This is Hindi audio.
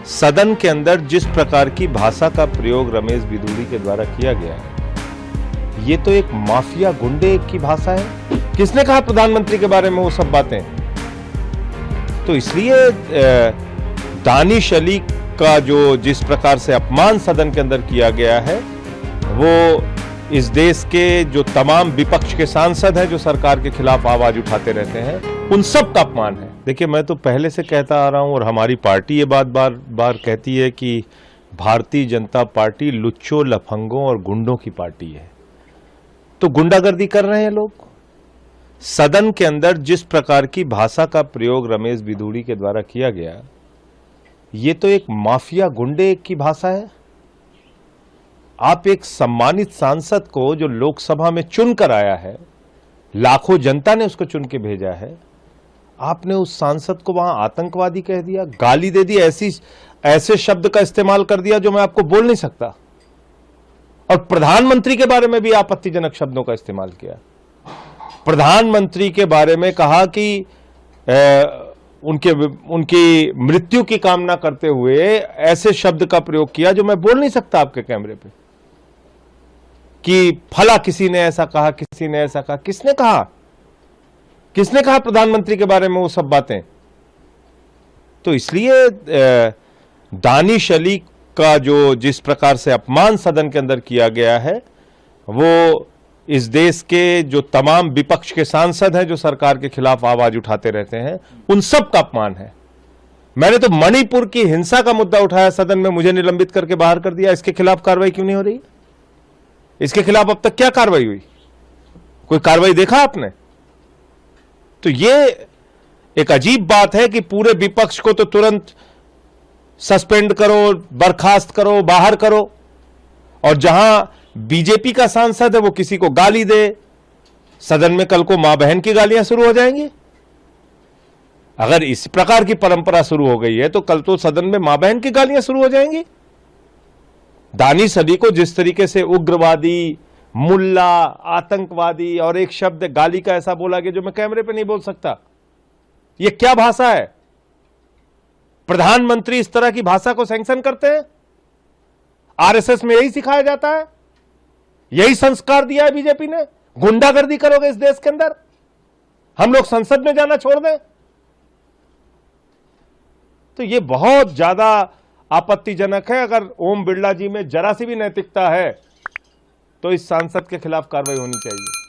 सदन के अंदर जिस प्रकार की भाषा का प्रयोग रमेश बिधूड़ी के द्वारा किया गया है, ये तो एक माफिया गुंडे की भाषा है। किसने कहा प्रधानमंत्री के बारे में वो सब बातें? तो इसलिए दानिश अली का जो जिस प्रकार से अपमान सदन के अंदर किया गया है, वो इस देश के जो तमाम विपक्ष के सांसद हैं जो सरकार के खिलाफ आवाज उठाते रहते हैं, उन सब का अपमान है। देखिए, मैं तो पहले से कहता आ रहा हूं और हमारी पार्टी ये बात बार बार कहती है कि भारतीय जनता पार्टी लुच्चों, लफंगों और गुंडों की पार्टी है। तो गुंडागर्दी कर रहे हैं लोग। सदन के अंदर जिस प्रकार की भाषा का प्रयोग रमेश बिधूड़ी के द्वारा किया गया, ये तो एक माफिया गुंडे की भाषा है। आप एक सम्मानित सांसद को जो लोकसभा में चुनकर आया है, लाखों जनता ने उसको चुन के भेजा है, आपने उस सांसद को वहां आतंकवादी कह दिया, गाली दे दी, ऐसे शब्द का इस्तेमाल कर दिया जो मैं आपको बोल नहीं सकता। और प्रधानमंत्री के बारे में भी आपत्तिजनक शब्दों का इस्तेमाल किया। प्रधानमंत्री के बारे में कहा कि उनकी मृत्यु की कामना करते हुए ऐसे शब्द का प्रयोग किया जो मैं बोल नहीं सकता आपके कैमरे पे, कि फला किसी ने ऐसा कहा, किसी ने ऐसा कहा। किसने कहा? किसने कहा प्रधानमंत्री के बारे में वो सब बातें? तो इसलिए दानिश अली का जो जिस प्रकार से अपमान सदन के अंदर किया गया है, वो इस देश के जो तमाम विपक्ष के सांसद हैं जो सरकार के खिलाफ आवाज उठाते रहते हैं, उन सब का अपमान है। मैंने तो मणिपुर की हिंसा का मुद्दा उठाया सदन में, मुझे निलंबित करके बाहर कर दिया। इसके खिलाफ कार्रवाई क्यों नहीं हो रही? इसके खिलाफ अब तक क्या कार्रवाई हुई? कोई कार्रवाई देखा आपने? तो ये एक अजीब बात है कि पूरे विपक्ष को तो तुरंत सस्पेंड करो, बर्खास्त करो, बाहर करो, और जहां बीजेपी का सांसद है वो किसी को गाली दे, सदन में कल को मां बहन की गालियां शुरू हो जाएंगी। अगर इस प्रकार की परंपरा शुरू हो गई है तो कल तो सदन में मां बहन की गालियां शुरू हो जाएंगी। दानिश अली को जिस तरीके से उग्रवादी, मुल्ला, आतंकवादी और एक शब्द गाली का ऐसा बोला गया जो मैं कैमरे पे नहीं बोल सकता, यह क्या भाषा है? प्रधानमंत्री इस तरह की भाषा को सैंक्शन करते हैं? आरएसएस में यही सिखाया जाता है? यही संस्कार दिया है बीजेपी ने? गुंडागर्दी करोगे इस देश के अंदर? हम लोग संसद में जाना छोड़ दें? तो यह बहुत ज्यादा आपत्तिजनक है। अगर ओम बिरला जी में जरा सी भी नैतिकता है तो इस सांसद के खिलाफ कार्रवाई होनी चाहिए।